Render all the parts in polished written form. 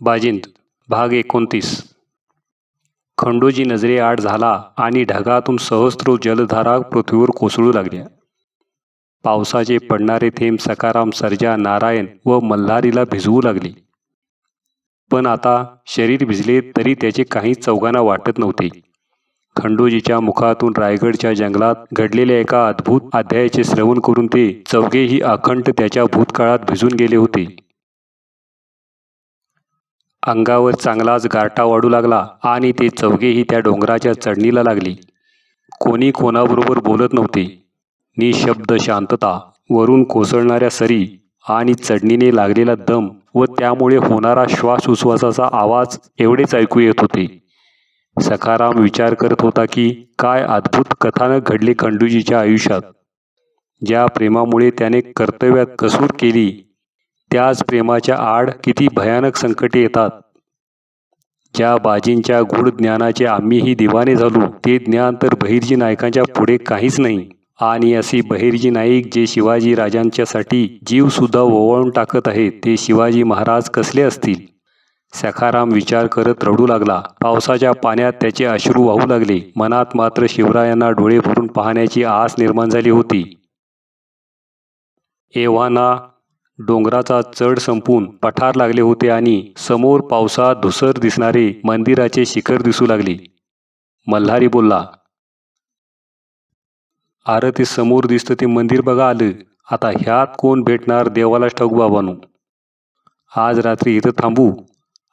बाजिंद भाग 29. खंडोजी नजरेआड झाला आणि ढगातून सहस्त्र जलधारा पृथ्वीवर कोसळू लागल्या. पावसाचे पडणारे थेंब सखाराम, सर्जा, नारायण व मल्हारीला भिजवू लागले. पण आता शरीर भिजले तरी त्याचे काही चौघांना वाटत नव्हते. खंडोजीच्या मुखातून रायगडच्या जंगलात घडलेल्या एका अद्भुत अध्यायाचे श्रवण करून ते चौघेही अखंड त्याच्या भूतकाळात भिजून गेले होते. अंगावर चांगलाच गारठा वाढू लागला आणि ते चौघेही त्या डोंगराच्या चढणीला लागले. कोणी कोणाबरोबर बोलत नव्हते. निशब्द शांतता, वरून कोसळणाऱ्या सरी आणि चढणीने लागलेला दम व त्यामुळे होणारा श्वासोच्छवासाचा आवाज एवढेच ऐकू येत होते. सखाराम विचार करत होता की काय अद्भुत कथानक घडले खंडोजीच्या आयुष्यात. ज्या प्रेमामुळे त्याने कर्तव्यात कसूर केली, त्याच प्रेमाच्या आड किती भयानक संकटे येतात. ज्या बाजींच्या गूढ ज्ञानाचे आम्हीही दिवाने झालो, ते ज्ञान तर बहिर्जी नायकांच्या पुढे काहीच नाही. आणि असे बहिर्जी नाईक जे शिवाजी राजांच्यासाठी जीव सुद्धा ओवाळून टाकत आहेत, ते शिवाजी महाराज कसले असतील. सखाराम विचार करत रडू लागला. पावसाच्या पाण्यात त्याचे अश्रू वाहू लागले. मनात मात्र शिवरायांना डोळे भरून पाहण्याची आस निर्माण झाली होती. एव्हाना डोंगराचा चढ संपून पठार लागले होते आणि समोर पावसात धुसर दिसणारे मंदिराचे शिखर दिसू लागले. मल्हारी बोलला, "अरे ते समोर दिसतं ते मंदिर बघा आलं. आता ह्यात कोण भेटणार देवालाच ठाऊक बाबांनो. आज रात्री इथं थांबू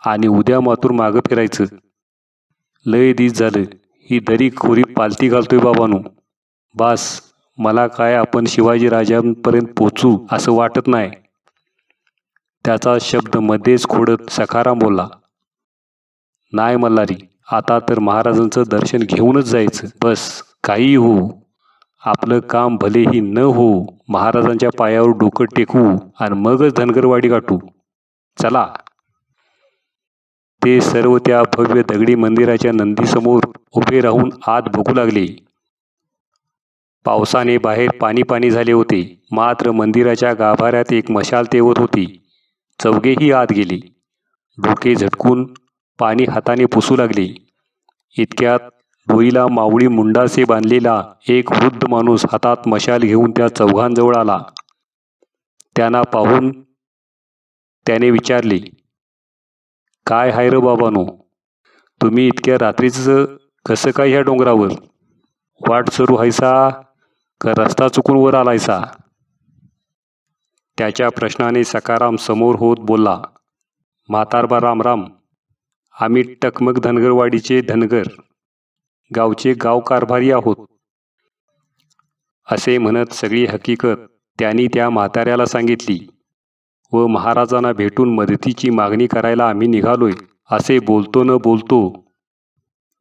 आणि उद्या मातूर मागं फिरायचं. लय दिस झालं ही दरी खोरी पालती घालतोय बाबांनो. बास, मला काय आपण शिवाजी राजांपर्यंत पोचू असं वाटत नाही." त्याचा शब्द मध्येच खोडत सखाराम बोलला, "नाही मल्हारी, आता तर महाराजांचं दर्शन घेऊनच जायचं. बस, काही हो, आपलं काम भलेही न हो, महाराजांच्या पायावर डोकं टेकवू आणि मगच धनगरवाडी गाठू. चला." ते सर्व त्या भव्य दगडी मंदिराच्या नंदीसमोर उभे राहून आत बघू लागले. पावसाने बाहेर पाणी पाणी झाले होते, मात्र मंदिराच्या गाभाऱ्यात एक मशाल तेवत होती. चौघेही आत गेले. डोके झटकून पाणी हाताने पुसू लागले. इतक्यात डोईला मावळी मुंडासे बांधलेला एक वृद्ध माणूस हातात मशाल घेऊन त्या चौघांजवळ आला. त्यांना पाहून त्याने विचारले, "काय हाय र बाबांनो, तुम्ही इतक्या रात्रीच कसं काय ह्या डोंगरावर? वाट सरू हायसा का रस्ता चुकून वर आलायसा?" त्याच्या प्रश्नाने सखाराम समोर होत बोलला, "म्हातारबा रामराम, आम्ही टकमक धनगरवाडीचे धनगर, गावचे गाव कारभारी आहोत." असे म्हणत सगळी हकीकत त्यांनी त्या म्हाताऱ्याला सांगितली व महाराजांना भेटून मदतीची मागणी करायला आम्ही निघालोय असे बोलतो न बोलतो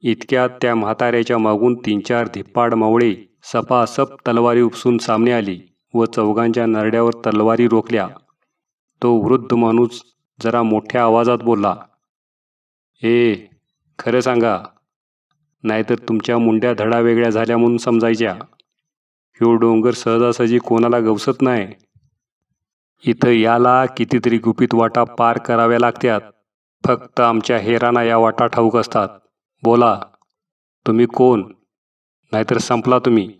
इतक्यात त्या म्हाताऱ्याच्या मागून 3-4 धिप्पाड मावळे सपासप तलवारी उपसून सामने आले व चौघांच्या नरड्यावर तलवारी रोखल्या. तो वृद्ध माणूस जरा मोठ्या आवाजात बोलला, खरं सांगा, नाहीतर तुमच्या मुंड्या धडा वेगळ्या झाल्या म्हणून समजायच्या. ह्यो डोंगर सहजासहजी कोणाला गवसत नाही. इथं याला कितीतरी गुपित वाटा पार कराव्या लागतात. फक्त आमच्या हेरांना या वाटा ठाऊक असतात. बोला, तुम्ही कोण? नाहीतर संपला तुम्ही."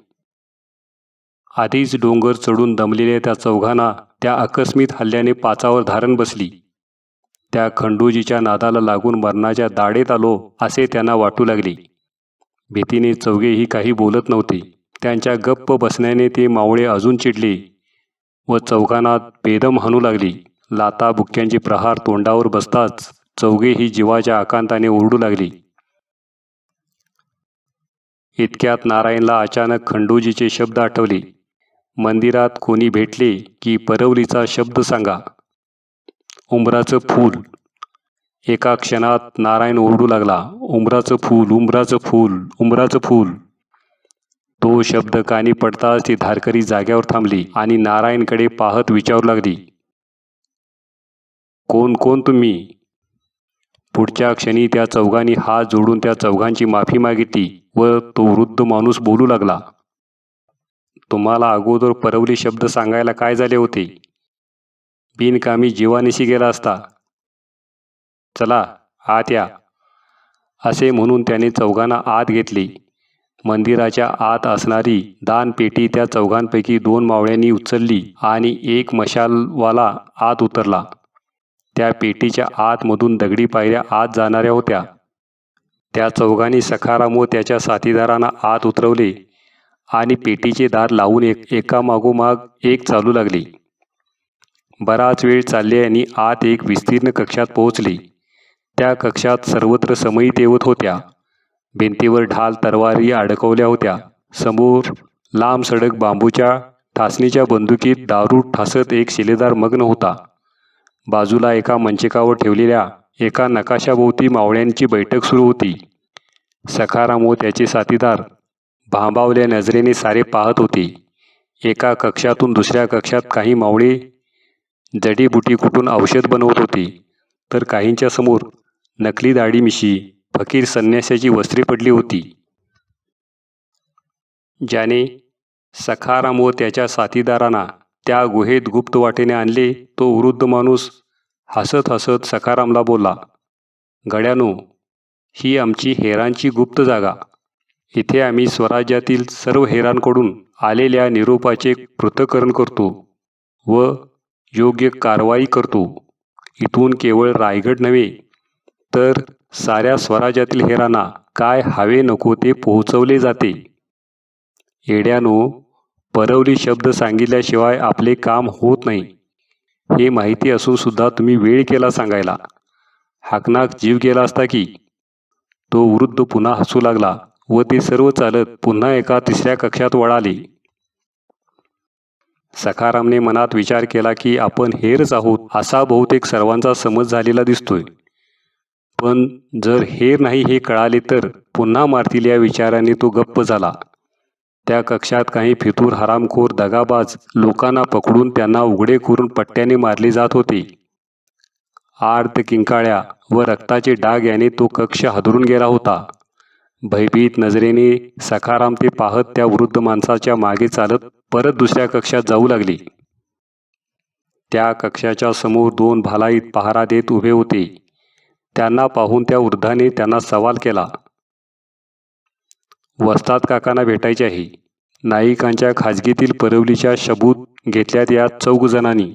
आधीच डोंगर चढून दमलेल्या त्या चौघांना त्या आकस्मित हल्ल्याने पाचावर धारण बसली. त्या खंडोजीच्या नादाला लागून मरणाच्या दाढेत आलो असे त्यांना वाटू लागले. भीतीने चौघेही काही बोलत नव्हते. त्यांच्या गप्प बसण्याने ते मावळे अजून चिडले व चौघांना बेदम हाणू लागले. लाता बुक्क्यांचे प्रहार तोंडावर बसताच चौघेही जीवाच्या आकांताने ओरडू लागले. इतक्यात नारायणला अचानक खंडोजीचे शब्द आठवले. मंदिरात कोणी भेटले की परवलीचा शब्द सांगा. उंबराचं फूल. एका क्षणात नारायण ओरडू लागला, "उंबराचं फूल, उंबराचं फूल, उंबराचं फूल." तो शब्द कानी पडताच ती धारकरी जाग्यावर थांबली आणि नारायणकडे पाहत विचारू लागली, "कोण कोण तुम्ही?" पुढच्या क्षणी त्या चौघांनी हात जोडून त्या चौघांची माफी मागितली व तो वृद्ध माणूस बोलू लागला, "तुम्हाला अगोदर परवली शब्द सांगायला काय झाले होते? बिनकामी जीवानिशी गेला असता. चला आत या, असे म्हणून त्याने चौघांना आत घेतले. मंदिराच्या आत असणारी दानपेटी त्या चौघांपैकी 2 मावळ्यांनी उचलली आणि एक मशालवाला आत उतरला. त्या पेटीच्या आतमधून दगडी पायऱ्या आत जाणाऱ्या होत्या. त्या चौघांनी सखाराम व त्याच्या साथीदारांना आत उतरवले आणि पेटीचे दार लावून एकामागोमाग एक चालू लागले. बराच वेळ चालले आणि आत एक विस्तीर्ण कक्षात पोहोचले. त्या कक्षात सर्वत्र समई तेवत होत्या. भिंतीवर ढाल तलवारी अडकवल्या होत्या. समोर लांब सडक बांबूच्या ठासणीच्या बंदुकीत दारू ठासत एक शिलेदार मग्न होता. बाजूला एका मंचकावर ठेवलेल्या एका नकाशाभोवती मावळ्यांची बैठक सुरू होती. सखाराम व त्याचे साथीदार भांबावल्या नजरेने सारे पाहत होते. एका कक्षातून दुसऱ्या कक्षात काही मावळे जडीबुटी कुटून औषध बनवत होते, तर काहींच्या समोर नकली दाढी मिशी फकीर संन्यासाची वस्त्रे पडली होती. ज्याने सखाराम व त्याच्या साथीदारांना त्या गुहेत गुप्त वाटेने आणले, तो वृद्ध माणूस हसत हसत सखारामला बोलला, गड्यानो, ही आमची हेरांची गुप्त जागा. इथे आम्ही स्वराज्यातील सर्व हेरांकडून आलेल्या निरोपाचे पृथक्करण करतो व योग्य कारवाई करतो. इथून केवळ रायगड नव्हे, तर साऱ्या स्वराज्यातील हेरांना काय हवे नको ते पोहोचवले जाते. येड्यानो, परवली शब्द सांगितल्याशिवाय आपले काम होत नाही, हे माहिती असून सुद्धा तुम्ही वेळ केला सांगायला. हाकनाक जीव गेला असता की. तो वृद्ध पुन्हा हसू लागला व ते सर्व चालत पुन्हा एका तिसऱ्या कक्षात वळाले. सखारामने मनात विचार केला की आपण हेरच आहोत असा बहुतेक सर्वांचा समज झालेला दिसतोय. पण जर हेर नाही हे कळाले तर पुन्हा मारतील या विचाराने तो गप्प झाला. त्या कक्षात काही फितूर हरामखोर दगाबाज लोकांना पकडून त्यांना उघडे करून पट्ट्याने मारले जात होते. आर्त किंकाळ्या व रक्ताचे डाग याने तो कक्ष हादरून गेला होता. भयभीत नजरेने सखाराम ते पाहत त्या वृद्ध माणसाच्या मागे चालत परत दुसऱ्या कक्षात जाऊ लागले. त्या कक्षाच्या समोर 2 भालाईत पहारा देत उभे होते. त्यांना पाहून त्या वृद्धाने त्यांना सवाल केला, वस्ताद काकांना भेटायचे आहे. नाईकांच्या खाजगीतील परवलीच्या शबूत घेतल्यात या 4 जणांनी.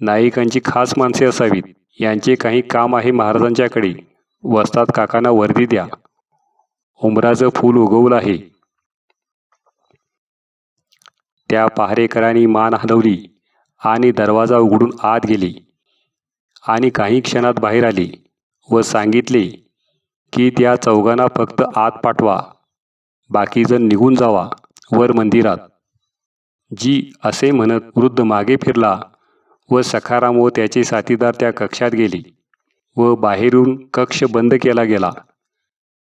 नाईकांची खास माणसे असावीत. यांचे काही काम आहे महाराजांच्याकडे. वस्ताद काकांना वर्दी द्या. उंबराचं फूल उगवलं आहे. त्या पहारेकरांनी मान हलवली आणि दरवाजा उघडून आत गेले आणि काही क्षणात बाहेर आले व सांगितले की त्या चौघांना फक्त आत पाठवा, बाकीजण निघून जावा वर मंदिरात. जी असे म्हणत वृद्ध मागे फिरला व सखाराम व त्याचे साथीदार त्या कक्षात गेले व बाहेरून कक्ष बंद केला गेला.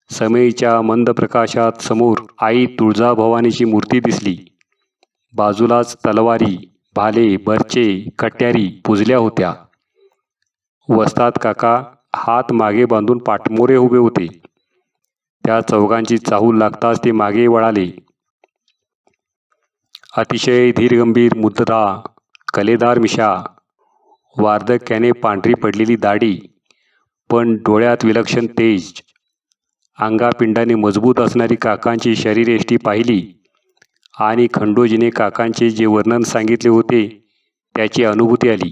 समईच्या मंद प्रकाशात समोर आई तुळजाभवानीची मूर्ती दिसली. बाजूलाच तलवारी, भाले, बर्चे, कट्यारी पुजल्या होत्या. वस्ताद काका हात मागे बांधून पाठमोरे उभे होते. त्या चौघांची चाहूल लागताच ते मागे वळाले. अतिशय धीरगंभीर मुद्रा, कलेदार मिशा, वार्धक्याने पांढरी पडलेली दाढी, पण डोळ्यात विलक्षण तेज. अंगापिंडाने मजबूत असणारी काकांची शरीरयष्टी पाहिली आणि खंडोजीने काकांचे जे वर्णन सांगितले होते त्याची अनुभूती आली.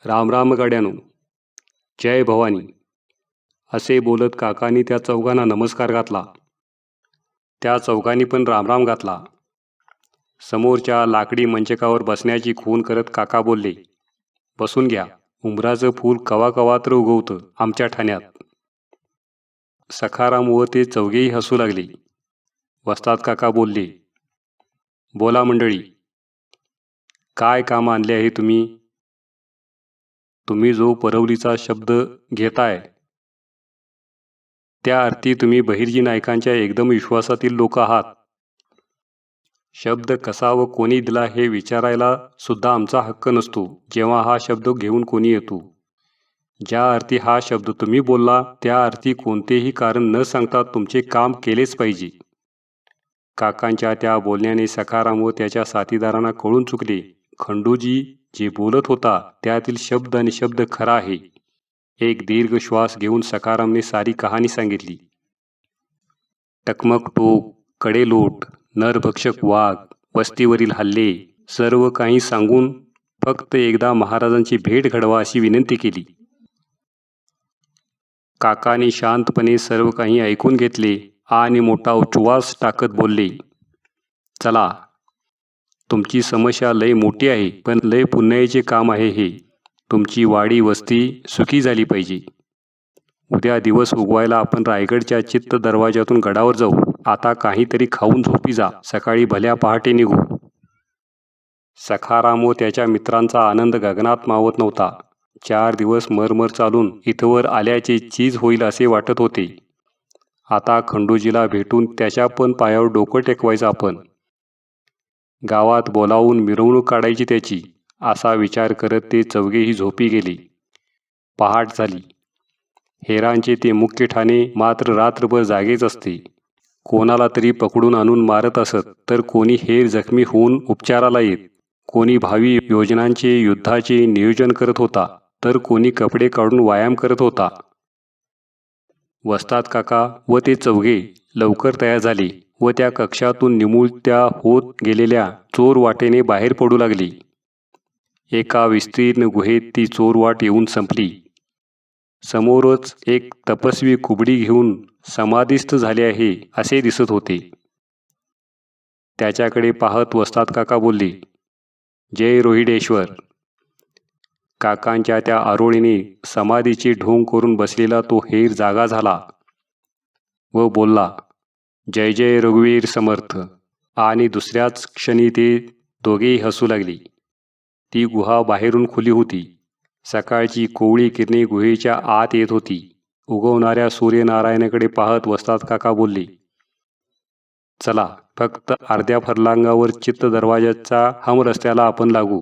राम राम गड्यानो, जय भवानी, असे बोलत काकांनी त्या चौघांना नमस्कार घातला. त्या चौघांनी पण रामराम घातला. समोरच्या लाकडी मंचकावर बसण्याची खून करत काका बोलले, बसून घ्या. उंबराचं फूल कवा कवा तर उगवतं आमच्या ठाण्यात. सखाराम व ते चौघेही हसू लागले. वस्ताद काका बोलले, बोला मंडळी, काय काम आणले आहे तुम्ही? तुम्ही जो परवलीचा शब्द घेताय त्या अर्थी तुम्ही बहिर्जी नायकांच्या एकदम विश्वासातील लोक आहात. शब्द कसा व कोणी दिला हे विचारायला सुद्धा आमचा हक्क नसतो जेव्हा हा शब्द घेऊन कोणी येतो. ज्या अर्थी हा शब्द तुम्ही बोलला त्या अर्थी कोणतेही कारण न सांगता तुमचे काम केलेच पाहिजे. काकांच्या त्या बोलण्याने सखाराम व त्याच्या साथीदारांना कळून चुकले, खंडूजी जे बोलत होता त्यातील शब्द आणि शब्द खरा आहे. एक दीर्घ श्वास घेऊन सखारामने सारी कहाणी सांगितली. टकमक टोक, कडेलोट, नरभक्षक वाघ, वस्तीवरील हल्ले, सर्व काही सांगून फक्त एकदा महाराजांची भेट घडवा अशी विनंती केली. काकाने शांतपणे सर्व काही ऐकून घेतले आणि मोठा उच्छ्वास टाकत बोलले, चला, तुमची समस्या लय मोठी आहे, पण लय पुण्याचे काम आहे हे. तुमची वाडी वस्ती सुखी झाली पाहिजे. उद्या दिवस उगवायला आपण रायगडच्या चित्त दरवाजातून गडावर जाऊ. आता काहीतरी खाऊन झोपी जा, सकाळी भल्या पहाटे निघू. सखाराम व त्याच्या मित्रांचा आनंद गगनात मावत नव्हता. 4 दिवस मरमर चालून इथवर आल्याचे चीज होईल असे वाटत होते. आता खंडोजीला भेटून त्याच्या पण पायावर डोकं टेकवायचं आपण. गावात बोलावून मिरवणूक काढायची त्याची, असा विचार करत ते चौघेही झोपी गेले. पहाट झाली. हेरांचे ते मुख्य ठाणे मात्र रात्रभर जागेच असते. कोणाला तरी पकडून आणून मारत असत, तर कोणी हेर जखमी होऊन उपचाराला येत. कोणी भावी योजनांचे युद्धाचे नियोजन करत होता, तर कोणी कपडे काढून व्यायाम करत होता. वस्ताद काका व ते चौघे लवकर तयार झाले व त्या कक्षातून निमुळत्या होत गेलेल्या चोर वाटेने बाहेर पडू लागली. एका विस्तीर्ण गुहेत ती चोरवाट येऊन संपली. समोरच एक तपस्वी कुबडी घेऊन समाधिस्थ झाले आहे असे दिसत होते. त्याच्याकडे पाहत वस्ताद काका बोलले, जय रोहिडेश्वर. काकांच्या त्या आरोळीने समाधीची ढोंग करून बसलेला तो हेर जागा झाला व बोलला, जय जय रघुवीर समर्थ. आणि दुसऱ्याच क्षणी ते दोघेही हसू लागले. ती गुहा बाहेरून खुली होती. सकाळची कोवळी किरणे गुहेच्या आत येत होती. उगवणाऱ्या सूर्यनारायणाकडे पाहत वस्ताद काका बोलले, चला, फक्त अर्ध्या फरलांगावर चित्त दरवाजाच्या हमरस्त्याला आपण लागू.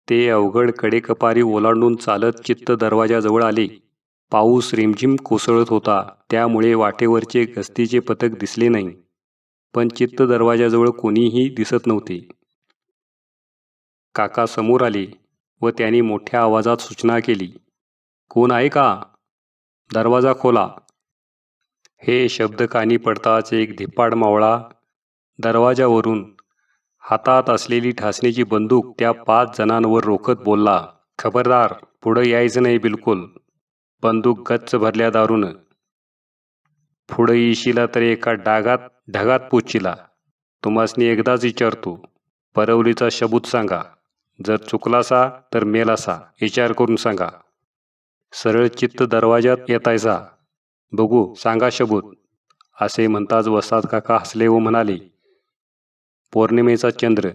ते अवघड कडेकपारी ओलांडून चालत चित्त दरवाजाजवळ आले. पाऊस रिमझिम कोसळत होता, त्यामुळे वाटेवरचे गस्तीचे पथक दिसले नाही. पण चित्त दरवाजाजवळ कोणीही दिसत नव्हते. काका समोर आले व त्यांनी मोठ्या आवाजात सूचना केली, कोण आहे का? दरवाजा खोला. हे शब्द कानी पडताच एक धिप्पाड मावळा दरवाजावरून हातात असलेली ठासणीची बंदूक त्या 5 जणांवर रोखत बोलला, खबरदार, पुढं यायचं नाही बिलकुल. बंदूक गच्च भरल्या दारूनं. पुढं येशीला तर एका ढगात पोचशीला. तुम्हासनी एकदाच विचारतो, परवलीचा सबूत सांगा. जर चुकलासा तर मेलासा, विचार करून सांगा. सरळ चित्त दरवाजात येतायसा. बघू, सांगा सबूत. असे म्हणताच वस्ताद काका हसले व म्हणाले, पौर्णिमेचा चंद्र